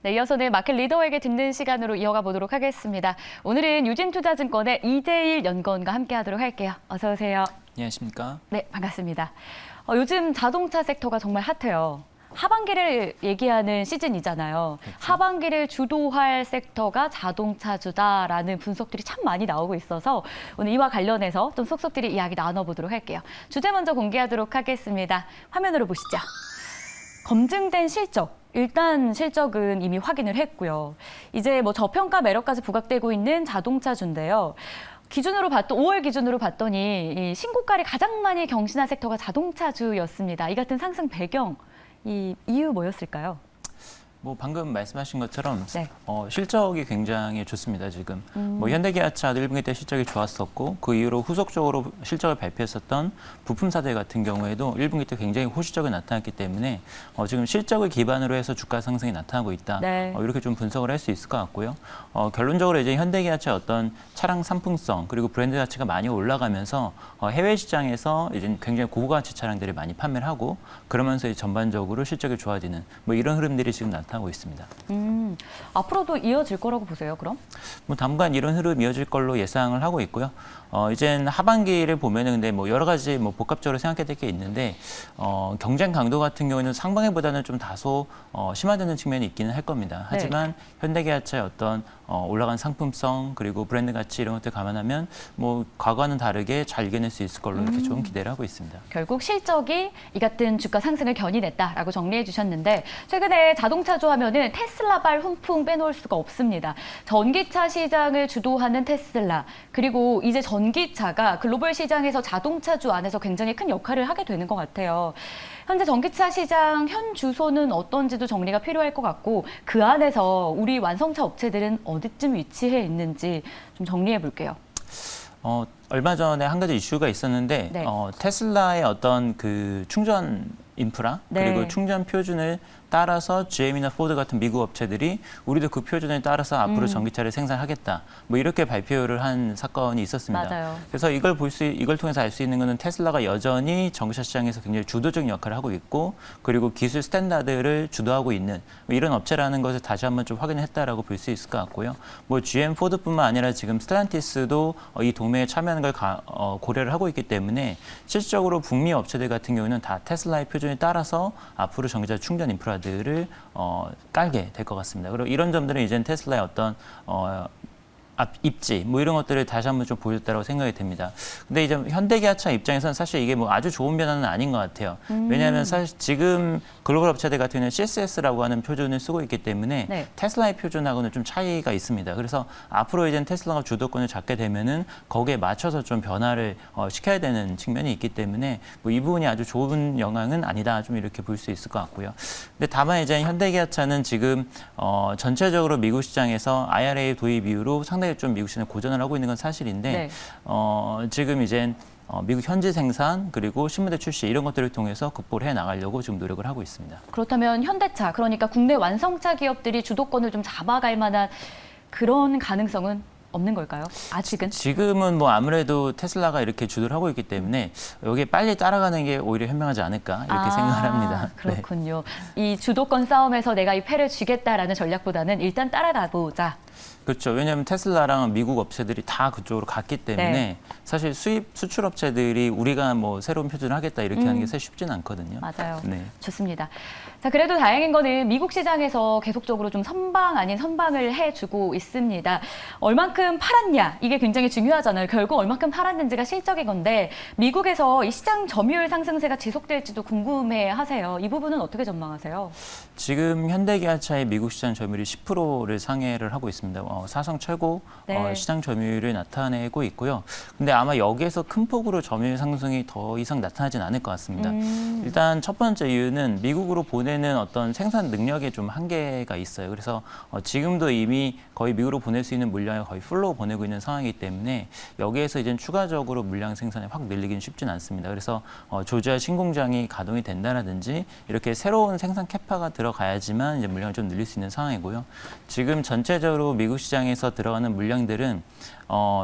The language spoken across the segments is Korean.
네, 이어서는 마켓 리더에게 듣는 시간으로 이어가 보도록 하겠습니다. 오늘은 유진투자증권의 이재일 연구원과 함께하도록 할게요. 어서 오세요. 안녕하십니까? 네, 반갑습니다. 요즘 자동차 섹터가 정말 핫해요. 하반기를 얘기하는 시즌이잖아요. 그렇죠. 하반기를 주도할 섹터가 자동차주다라는 분석들이 참 많이 나오고 있어서 오늘 이와 관련해서 좀 속속들이 이야기 나눠보도록 할게요. 주제 먼저 공개하도록 하겠습니다. 화면으로 보시죠. 검증된 실적. 일단 실적은 이미 확인을 했고요. 이제 뭐 저평가 매력까지 부각되고 있는 자동차주인데요. 5월 기준으로 봤더니 이 신고가를 가장 많이 경신한 섹터가 자동차주였습니다. 이 같은 상승 배경, 이 이유 뭐였을까요? 뭐 방금 말씀하신 것처럼 네. 실적이 굉장히 좋습니다. 지금 뭐 현대기아차도 1분기 때 실적이 좋았었고 그 이후로 후속적으로 실적을 발표했었던 부품사들 같은 경우에도 1분기 때 굉장히 호실적이 나타났기 때문에 지금 실적을 기반으로 해서 주가 상승이 나타나고 있다. 네. 이렇게 좀 분석을 할 수 있을 것 같고요. 결론적으로 이제 현대기아차의 어떤 차량 상품성 그리고 브랜드 가치가 많이 올라가면서 해외 시장에서 이제 굉장히 고가치 차량들을 많이 판매를 하고 그러면서 이제 전반적으로 실적이 좋아지는 뭐 이런 흐름들이 지금 나타나고 있습니다. 앞으로도 이어질 거라고 보세요, 그럼? 뭐 당분간 이런 흐름 이어질 걸로 예상을 하고 있고요. 이젠 하반기를 보면은 근데 뭐 여러 가지 뭐 복합적으로 생각해야 될 게 있는데 경쟁 강도 같은 경우에는 상반기보다는 좀 다소 심화되는 측면이 있기는 할 겁니다. 하지만 현대기아차의 어떤 올라간 상품성 그리고 브랜드 가치 이런 것들 감안하면 뭐 과거와는 다르게 잘 이겨낼 수 있을 걸로 이렇게 좀 기대를 하고 있습니다. 결국 실적이 이 같은 주가 상승을 견인했다라고 정리해 주셨는데 최근에 자동차주 하면은 테슬라발 훈풍 빼놓을 수가 없습니다. 전기차 시장을 주도하는 테슬라 그리고 이제 전기차가 글로벌 시장에서 자동차주 안에서 굉장히 큰 역할을 하게 되는 것 같아요. 현재 전기차 시장 현 주소는 어떤지도 정리가 필요할 것 같고 그 안에서 우리 완성차 업체들은 어디쯤 위치해 있는지 좀 정리해 볼게요. 얼마 전에 한 가지 이슈가 있었는데 네. 테슬라의 어떤 그 충전 인프라 그리고 네. 충전 표준을 따라서 GM이나 포드 같은 미국 업체들이 우리도 그 표준에 따라서 앞으로 전기차를 생산하겠다. 뭐 이렇게 발표를 한 사건이 있었습니다. 맞아요. 그래서 이걸 통해서 알 수 있는 것은 테슬라가 여전히 전기차 시장에서 굉장히 주도적인 역할을 하고 있고 그리고 기술 스탠다드를 주도하고 있는 뭐 이런 업체라는 것을 다시 한번 좀 확인했다라고 볼 수 있을 것 같고요. 뭐 GM, 포드뿐만 아니라 지금 스텔란티스도 이 동맹에 참여하는 걸 고려를 하고 있기 때문에 실질적으로 북미 업체들 같은 경우는 다 테슬라의 표준에 따라서 앞으로 전기차 충전 인프라들을 깔게 될 것 같습니다. 그리고 이런 점들은 이제는 테슬라의 어떤 입지 뭐 이런 것들을 다시 한번 좀 보여줬다고 생각이 됩니다. 근데 이제 현대기아차 입장에서는 사실 이게 뭐 아주 좋은 변화는 아닌 것 같아요. 왜냐하면 사실 지금 글로벌 업체들 같은 경우는 CSS라고 하는 표준을 쓰고 있기 때문에 네. 테슬라의 표준하고는 좀 차이가 있습니다. 그래서 앞으로 이제 테슬라가 주도권을 잡게 되면은 거기에 맞춰서 좀 변화를 시켜야 되는 측면이 있기 때문에 뭐 이 부분이 아주 좋은 영향은 아니다. 좀 이렇게 볼 수 있을 것 같고요. 근데 다만 이제 현대기아차는 지금 전체적으로 미국 시장에서 IRA 도입 이후로 상당히 좀 미국 시장에 고전을 하고 있는 건 사실인데 네. 지금 이제 미국 현지 생산 그리고 신무대 출시 이런 것들을 통해서 극복을 해 나가려고 지금 노력을 하고 있습니다. 그렇다면 현대차, 그러니까 국내 완성차 기업들이 주도권을 좀 잡아갈 만한 그런 가능성은 없는 걸까요? 아직은? 지금은 뭐 아무래도 테슬라가 이렇게 주도를 하고 있기 때문에 여기에 빨리 따라가는 게 오히려 현명하지 않을까 이렇게 생각을 합니다. 네. 그렇군요. 이 주도권 싸움에서 내가 이 패를 쥐겠다라는 전략보다는 일단 따라가보자. 그렇죠. 왜냐하면 테슬라랑 미국 업체들이 다 그쪽으로 갔기 때문에 네. 사실 수출 업체들이 우리가 뭐 새로운 표준을 하겠다 이렇게 하는 게 사실 쉽지는 않거든요. 맞아요. 네. 좋습니다. 자, 그래도 다행인 거는 미국 시장에서 계속적으로 좀 선방 아닌 선방을 해주고 있습니다. 얼만큼 팔았냐 이게 굉장히 중요하잖아요. 결국 얼만큼 팔았는지가 실적인 건데 미국에서 이 시장 점유율 상승세가 지속될지도 궁금해하세요. 이 부분은 어떻게 전망하세요? 지금 현대기아차의 미국 시장 점유율이 10%를 상회를 하고 있습니다. 사상 최고 네. 시장 점유율을 나타내고 있고요. 근데 아마 여기에서 큰 폭으로 점유율 상승이 더 이상 나타나진 않을 것 같습니다. 일단 첫 번째 이유는 미국으로 보내는 어떤 생산 능력에 좀 한계가 있어요. 그래서 지금도 이미 거의 미국으로 보낼 수 있는 물량을 거의 풀로 보내고 있는 상황이기 때문에 여기에서 이제 추가적으로 물량 생산을 확 늘리기는 쉽진 않습니다. 그래서 조지아 신공장이 가동이 된다라든지 이렇게 새로운 생산 캐파가 들어가야지만 이제 물량을 좀 늘릴 수 있는 상황이고요. 지금 전체적으로 미국 시장에서 들어가는 물량들은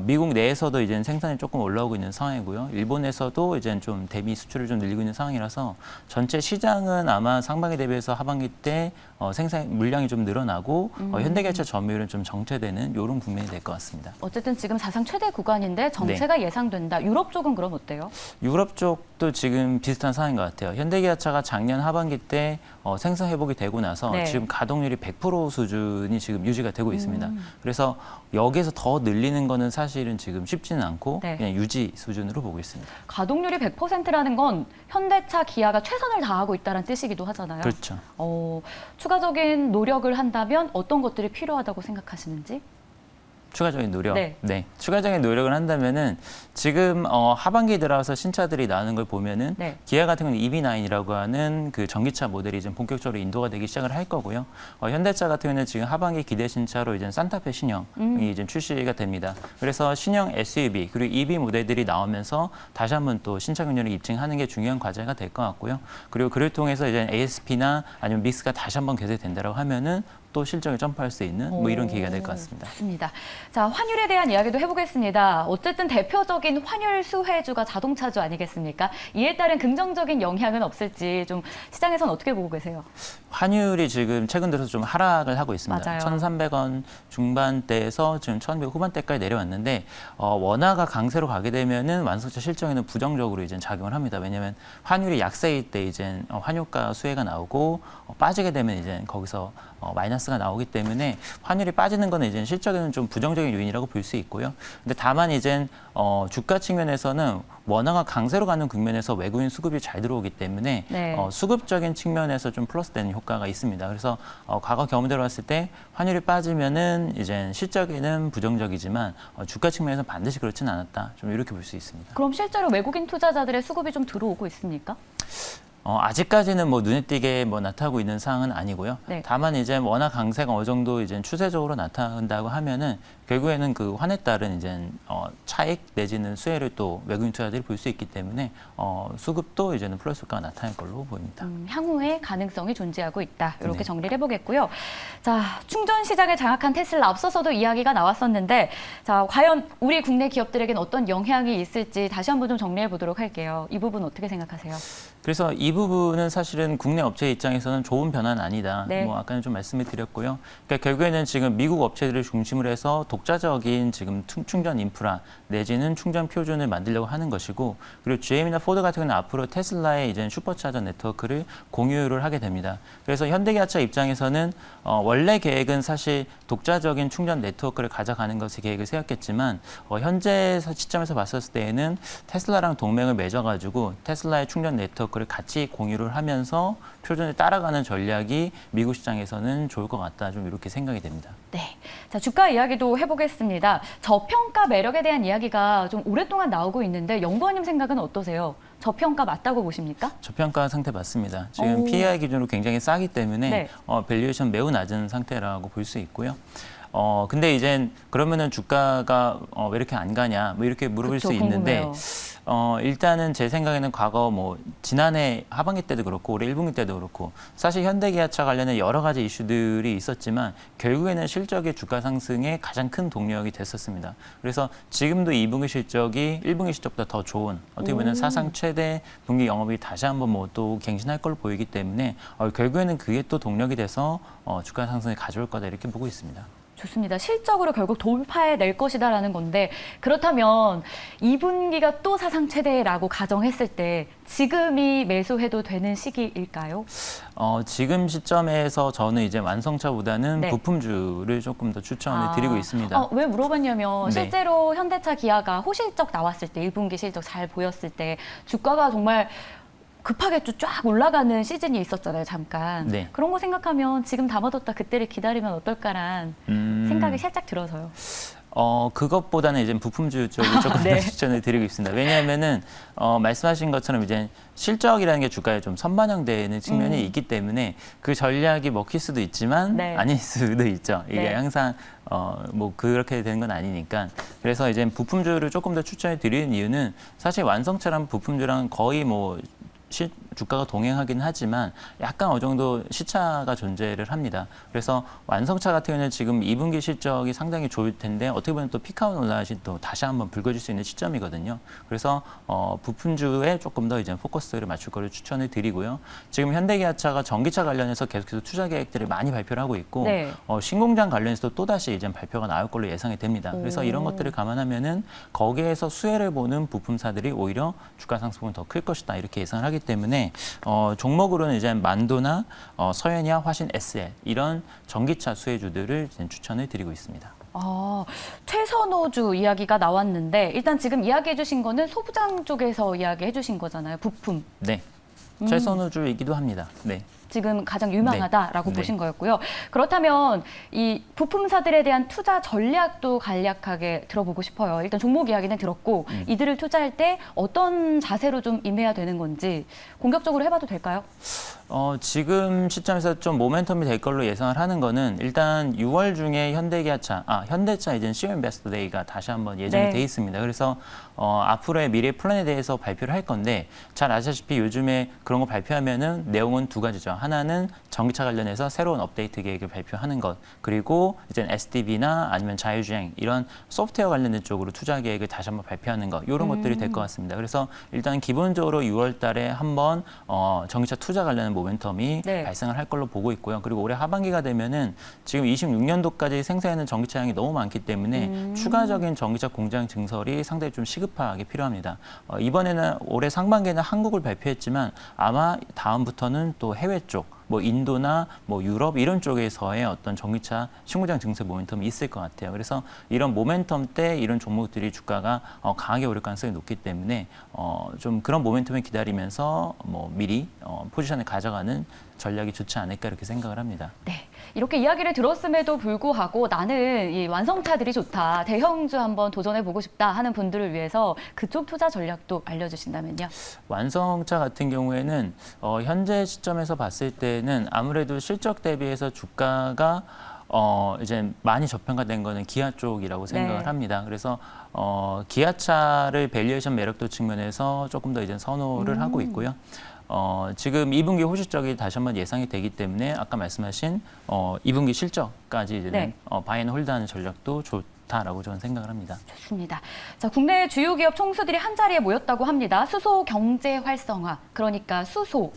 미국 내에서도 이제 생산이 조금 올라오고 있는 상황이고요. 일본에서도 이제 좀 대미 수출을 좀 늘리고 있는 상황이라서 전체 시장은 아마 상반기 상반기 대비해서 하반기 때 생산 물량이 좀 늘어나고 현대기아차 점유율은 좀 정체되는 이런 국면이 될 것 같습니다. 어쨌든 지금 사상 최대 구간인데 정체가 예상된다. 유럽 쪽은 그럼 어때요? 유럽 쪽도 지금 비슷한 상황인 것 같아요. 현대기아차가 작년 하반기 때 생산 회복이 되고 나서 지금 가동률이 100% 수준이 지금 유지가 되고 있습니다. 그래서 여기에서 더 늘리는 거는 사실은 지금 쉽지는 않고 그냥 유지 수준으로 보고 있습니다. 가동률이 100%라는 건 현대차, 기아가 최선을 다하고 있다는 뜻이기도 하잖아요. 그렇죠. 추가적인 노력을 한다면 어떤 것들이 필요하다고 생각하시는지? 추가적인 노력. 추가적인 노력을 한다면은 지금 하반기에 들어와서 신차들이 나오는 걸 보면은 기아 같은 경우는 EV9이라고 하는 그 전기차 모델이 이제 본격적으로 인도가 되기 시작을 할 거고요. 현대차 같은 경우는 지금 하반기 기대 신차로 이제 산타페 신형이 이제 출시가 됩니다. 그래서 신형 SUV 그리고 EV 모델들이 나오면서 다시 한번 또 신차 경쟁을 입증하는 게 중요한 과제가 될 것 같고요. 그리고 그를 통해서 이제 ASP나 아니면 믹스가 다시 한번 개선된다고 하면은 또 실적을 점프할 수 있는 뭐 이런 계기가 될 것 같습니다. 좋습니다. 자, 환율에 대한 이야기도 해보겠습니다. 어쨌든 대표적인 환율 수혜주가 자동차주 아니겠습니까? 이에 따른 긍정적인 영향은 없을지 좀 시장에서는 어떻게 보고 계세요? 환율이 지금 최근 들어서 좀 하락을 하고 있습니다. 맞아요. 1,300원 중반대에서 지금 1,200 후반대까지 내려왔는데 원화가 강세로 가게 되면은 완성차 실적에는 부정적으로 이제 작용을 합니다. 왜냐하면 환율이 약세일 때 이제 환율가 수혜가 나오고 빠지게 되면 이제 거기서 마이너스가 나오기 때문에 환율이 빠지는 거는 이제 실적에는 좀 부정적인 요인이라고 볼 수 있고요. 근데 다만 이제 주가 측면에서는 원화가 강세로 가는 국면에서 외국인 수급이 잘 들어오기 때문에 수급적인 측면에서 좀 플러스되는 효과가 있습니다. 그래서 과거 경험대로 봤을 때 환율이 빠지면은 이제 실적에는 부정적이지만 주가 측면에서 반드시 그렇지는 않았다. 좀 이렇게 볼 수 있습니다. 그럼 실제로 외국인 투자자들의 수급이 좀 들어오고 있습니까? 아직까지는 뭐 눈에 띄게 뭐 나타나고 있는 상황은 아니고요. 다만 이제 워낙 강세가 어느 정도 이제 추세적으로 나타난다고 하면은 결국에는 그 환에 따른 이제 차익 내지는 수혜를 또 외국인 투자자들이 볼 수 있기 때문에 수급도 이제는 플러스 효과가 나타날 걸로 보입니다. 향후에 가능성이 존재하고 있다. 이렇게 정리를 해보겠고요. 자, 충전 시장을 장악한 테슬라 앞서서도 이야기가 나왔었는데, 자, 과연 우리 국내 기업들에겐 어떤 영향이 있을지 다시 한번 좀 정리해 보도록 할게요. 이 부분 어떻게 생각하세요? 그래서 이 부분은 사실은 국내 업체 입장에서는 좋은 변화는 아니다. 뭐 아까는 좀 말씀을 드렸고요. 그러니까 결국에는 지금 미국 업체들을 중심으로 해서 독자적인 지금 충전 인프라 내지는 충전 표준을 만들려고 하는 것이고, 그리고 GM이나 포드 같은 경우는 앞으로 테슬라의 이제 슈퍼차저 네트워크를 공유를 하게 됩니다. 그래서 현대기아차 입장에서는 원래 계획은 사실 독자적인 충전 네트워크를 가져가는 것을 계획을 세웠겠지만 현재 시점에서 봤을 때에는 테슬라랑 동맹을 맺어가지고 테슬라의 충전 네트워크를 같이 공유를 하면서 표준을 따라가는 전략이 미국 시장에서는 좋을 것 같다. 좀 이렇게 생각이 됩니다. 네. 자, 주가 이야기도 해보겠습니다. 저평가 매력에 대한 이야기가 좀 오랫동안 나오고 있는데 연구원님 생각은 어떠세요? 저평가 맞다고 보십니까? 저평가 상태 맞습니다. 지금 PEI 기준으로 굉장히 싸기 때문에 밸류에이션 매우 낮은 상태라고 볼 수 있고요. 근데 이제 그러면은 주가가 왜 이렇게 안 가냐 뭐 이렇게 물어볼 수 있는데 일단은 제 생각에는 과거 뭐 지난해 하반기 때도 그렇고 올해 1분기 때도 그렇고 사실 현대기아차 관련해 여러 가지 이슈들이 있었지만 결국에는 실적의 주가 상승에 가장 큰 동력이 됐었습니다. 그래서 지금도 2분기 실적이 1분기 실적보다 더 좋은 어떻게 보면 사상 최대 분기 영업이 다시 한번 뭐 또 갱신할 걸로 보이기 때문에 결국에는 그게 또 동력이 돼서 주가 상승을 가져올 거다 이렇게 보고 있습니다. 좋습니다. 실적으로 결국 돌파해낼 것이다라는 건데 그렇다면 2분기가 또 사상 최대라고 가정했을 때 지금이 매수해도 되는 시기일까요? 지금 시점에서 저는 이제 완성차보다는 부품주를 조금 더 추천을 드리고 있습니다. 왜 물어봤냐면 실제로 현대차 기아가 호실적 나왔을 때 1분기 실적 잘 보였을 때 주가가 정말 급하게 쫙 올라가는 시즌이 있었잖아요, 잠깐. 그런 거 생각하면 지금 담아뒀다 그때를 기다리면 어떨까란 생각이 살짝 들어서요. 그것보다는 이제 부품주 쪽을 조금 더 추천을 드리고 있습니다. 왜냐하면은 말씀하신 것처럼 이제 실적이라는 게 주가에 좀 선반영되는 측면이 있기 때문에 그 전략이 먹힐 수도 있지만 아닐 수도 있죠. 이게 항상 뭐 그렇게 되는 건 아니니까. 그래서 이제 부품주를 조금 더 추천해 드리는 이유는 사실 완성차랑 부품주랑 거의 뭐 주가가 동행하긴 하지만 약간 어느 정도 시차가 존재를 합니다. 그래서 완성차 같은 경우는 지금 2분기 실적이 상당히 좋을 텐데 어떻게 보면 또 피크아웃 올라가시 또 다시 한번 불거질 수 있는 시점이거든요. 그래서 부품주에 조금 더 이제 포커스를 맞출 거를 추천을 드리고요. 지금 현대기아차가 전기차 관련해서 계속해서 투자 계획들을 많이 발표를 하고 있고 네. 신공장 관련해서 또 다시 이제 발표가 나올 걸로 예상이 됩니다. 그래서 이런 것들을 감안하면은 거기에서 수혜를 보는 부품사들이 오히려 주가 상승은 더 클 것이다 이렇게 예상을 하기 때문에 종목으로는 이제 만도나 서현이와 화신 SL 이런 전기차 수혜주들을 이제 추천을 드리고 있습니다. 최선호주 이야기가 나왔는데 일단 지금 이야기해 주신 거는 소부장 쪽에서 이야기해 주신 거잖아요. 부품. 네. 최선호주이기도 합니다. 네. 지금 가장 유망하다라고 네. 보신 거였고요. 그렇다면 이 부품사들에 대한 투자 전략도 간략하게 들어보고 싶어요. 일단 종목 이야기는 들었고 이들을 투자할 때 어떤 자세로 좀 임해야 되는 건지 공격적으로 해봐도 될까요? 지금 시점에서 좀 모멘텀이 될 걸로 예상을 하는 거는 일단 6월 중에 현대차 이제 CEO 인베스터 데이가 다시 한번 예정이 네. 돼 있습니다. 그래서 앞으로의 미래 플랜에 대해서 발표를 할 건데 잘 아시다시피 요즘에 그런 거 발표하면은 내용은 두 가지죠. 하나는 전기차 관련해서 새로운 업데이트 계획을 발표하는 것, 그리고 이제 SDV나 아니면 자율주행 이런 소프트웨어 관련된 쪽으로 투자 계획을 다시 한번 발표하는 것, 이런 것들이 될 것 같습니다. 그래서 일단 기본적으로 6월 달에 한번 전기차 투자 관련 모멘텀이 네. 발생을 할 걸로 보고 있고요. 그리고 올해 하반기가 되면은 지금 26년도까지 생산하는 전기차량이 너무 많기 때문에 추가적인 전기차 공장 증설이 상당히 좀 시급하게 필요합니다. 이번에는 올해 상반기에는 한국을 발표했지만 아마 다음부터는 또 해외 쪽, 뭐 인도나 뭐 유럽 이런 쪽에서의 어떤 전기차 신고장 증설 모멘텀이 있을 것 같아요. 그래서 이런 모멘텀 때 이런 종목들이 주가가 강하게 오를 가능성이 높기 때문에 좀 그런 모멘텀을 기다리면서 뭐 미리 포지션을 가져가는 전략이 좋지 않을까 이렇게 생각을 합니다. 네, 이렇게 이야기를 들었음에도 불구하고 나는 이 완성차들이 좋다, 대형주 한번 도전해보고 싶다 하는 분들을 위해서 그쪽 투자 전략도 알려주신다면요. 완성차 같은 경우에는 현재 시점에서 봤을 때는 아무래도 실적 대비해서 주가가 이제 많이 저평가된 거는 기아 쪽이라고 생각을 네. 합니다. 그래서 기아차를 밸류에이션 매력도 측면에서 조금 더 이제 선호를 하고 있고요. 지금 2분기 호실적이 다시 한번 예상이 되기 때문에 아까 말씀하신 2분기 실적까지 이제 네. 바이앤홀드하는 전략도 좋다라고 저는 생각을 합니다. 좋습니다. 자, 국내 주요 기업 총수들이 한 자리에 모였다고 합니다. 수소 경제 활성화, 그러니까 수소.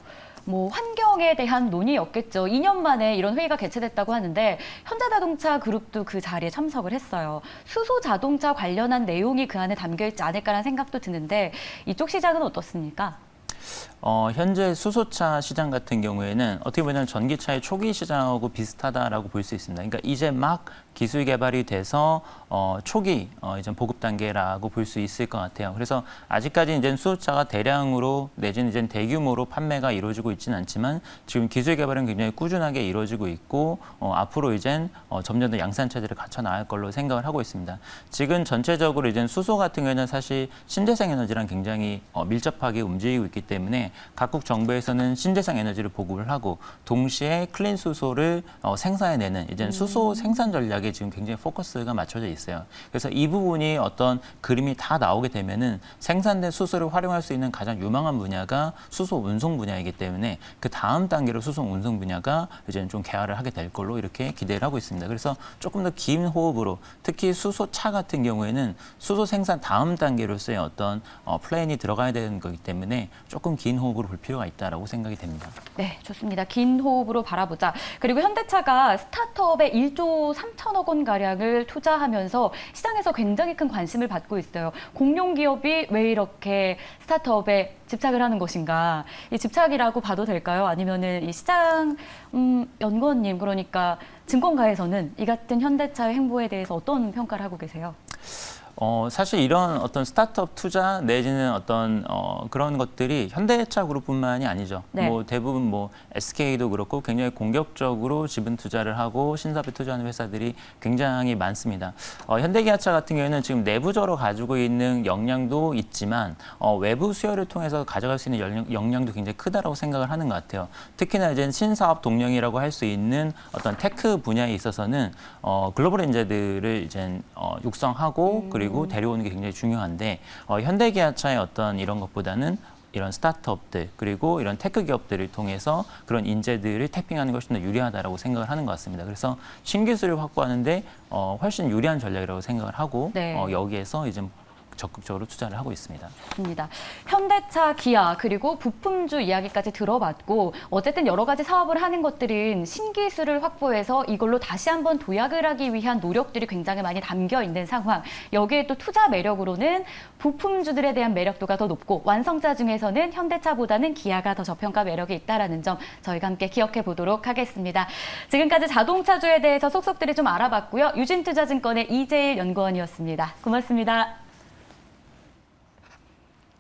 뭐 환경에 대한 논의였겠죠. 2년 만에 이런 회의가 개최됐다고 하는데 현대자동차 그룹도 그 자리에 참석을 했어요. 수소 자동차 관련한 내용이 그 안에 담겨 있지 않을까라는 생각도 드는데 이쪽 시장은 어떻습니까? 현재 수소차 시장 같은 경우에는 어떻게 보면 전기차의 초기 시장하고 비슷하다라고 볼 수 있습니다. 그러니까 이제 막 기술 개발이 돼서 초기 이제 보급 단계라고 볼 수 있을 것 같아요. 그래서 아직까지 이제 수소차가 대량으로 내지는 이제 대규모로 판매가 이루어지고 있지는 않지만 지금 기술 개발은 굉장히 꾸준하게 이루어지고 있고 앞으로 이제 점점 더 양산차들을 갖춰 나갈 걸로 생각을 하고 있습니다. 지금 전체적으로 이제 수소 같은 경우에는 사실 신재생 에너지랑 굉장히 밀접하게 움직이고 있기 때문에 각국 정부에서는 신재생 에너지를 보급을 하고 동시에 클린 수소를 생산해내는 이제 수소 생산 전략에 지금 굉장히 포커스가 맞춰져 있어요. 그래서 이 부분이 어떤 그림이 다 나오게 되면은 생산된 수소를 활용할 수 있는 가장 유망한 분야가 수소 운송 분야이기 때문에 그 다음 단계로 수소 운송 분야가 이제 좀 개화를 하게 될 걸로 이렇게 기대를 하고 있습니다. 그래서 조금 더 긴 호흡으로 특히 수소차 같은 경우에는 수소 생산 다음 단계로서의 어떤 플랜이 들어가야 되는 거기 때문에 조금 긴 호흡으로 볼 필요가 있다라고 생각이 됩니다. 네, 좋습니다. 긴 호흡으로 바라보자. 그리고 현대차가 스타트업에 1조 3천억 원 가량을 투자하면서 시장에서 굉장히 큰 관심을 받고 있어요. 공룡 기업이 왜 이렇게 스타트업에 집착을 하는 것인가? 이 집착이라고 봐도 될까요? 아니면은 이 시장 연구원님, 그러니까 증권가에서는 이 같은 현대차의 행보에 대해서 어떤 평가를 하고 계세요? 사실 이런 어떤 스타트업 투자 내지는 어떤 그런 것들이 현대차 그룹뿐만이 아니죠. 네. 뭐 대부분 뭐 SK도 그렇고 굉장히 공격적으로 지분 투자를 하고 신사업에 투자하는 회사들이 굉장히 많습니다. 현대기아차 같은 경우에는 지금 내부적으로 가지고 있는 역량도 있지만 외부 수요를 통해서 가져갈 수 있는 역량도 굉장히 크다라고 생각을 하는 것 같아요. 특히나 이제 신사업 동력이라고 할 수 있는 어떤 테크 분야에 있어서는 글로벌 인재들을 이제 육성하고 그리고 데려오는 게 굉장히 중요한데 현대기아차의 어떤 이런 것보다는 이런 스타트업들 그리고 이런 테크 기업들을 통해서 그런 인재들을 태핑하는 것이 더 유리하다라고 생각을 하는 것 같습니다. 그래서 신기술을 확보하는데 훨씬 유리한 전략이라고 생각을 하고 네. 여기에서 이제 적극적으로 투자를 하고 있습니다. 맞습니다. 현대차, 기아 그리고 부품주 이야기까지 들어봤고 어쨌든 여러 가지 사업을 하는 것들은 신기술을 확보해서 이걸로 다시 한번 도약을 하기 위한 노력들이 굉장히 많이 담겨 있는 상황. 여기에 또 투자 매력으로는 부품주들에 대한 매력도가 더 높고 완성차 중에서는 현대차보다는 기아가 더 저평가 매력이 있다는 점 저희가 함께 기억해 보도록 하겠습니다. 지금까지 자동차주에 대해서 속속들이 좀 알아봤고요. 유진투자증권의 이재일 연구원이었습니다. 고맙습니다.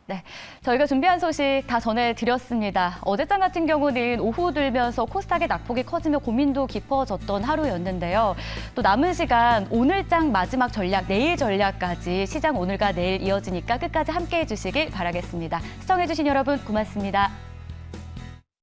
네, 저희가 준비한 소식 다 전해드렸습니다. 어젯밤 같은 경우는 오후 들면서 코스닥의 낙폭이 커지며 고민도 깊어졌던 하루였는데요. 또 남은 시간 오늘장 마지막 전략, 내일 전략까지 시장 오늘과 내일 이어지니까 끝까지 함께해 주시길 바라겠습니다. 시청해 주신 여러분 고맙습니다.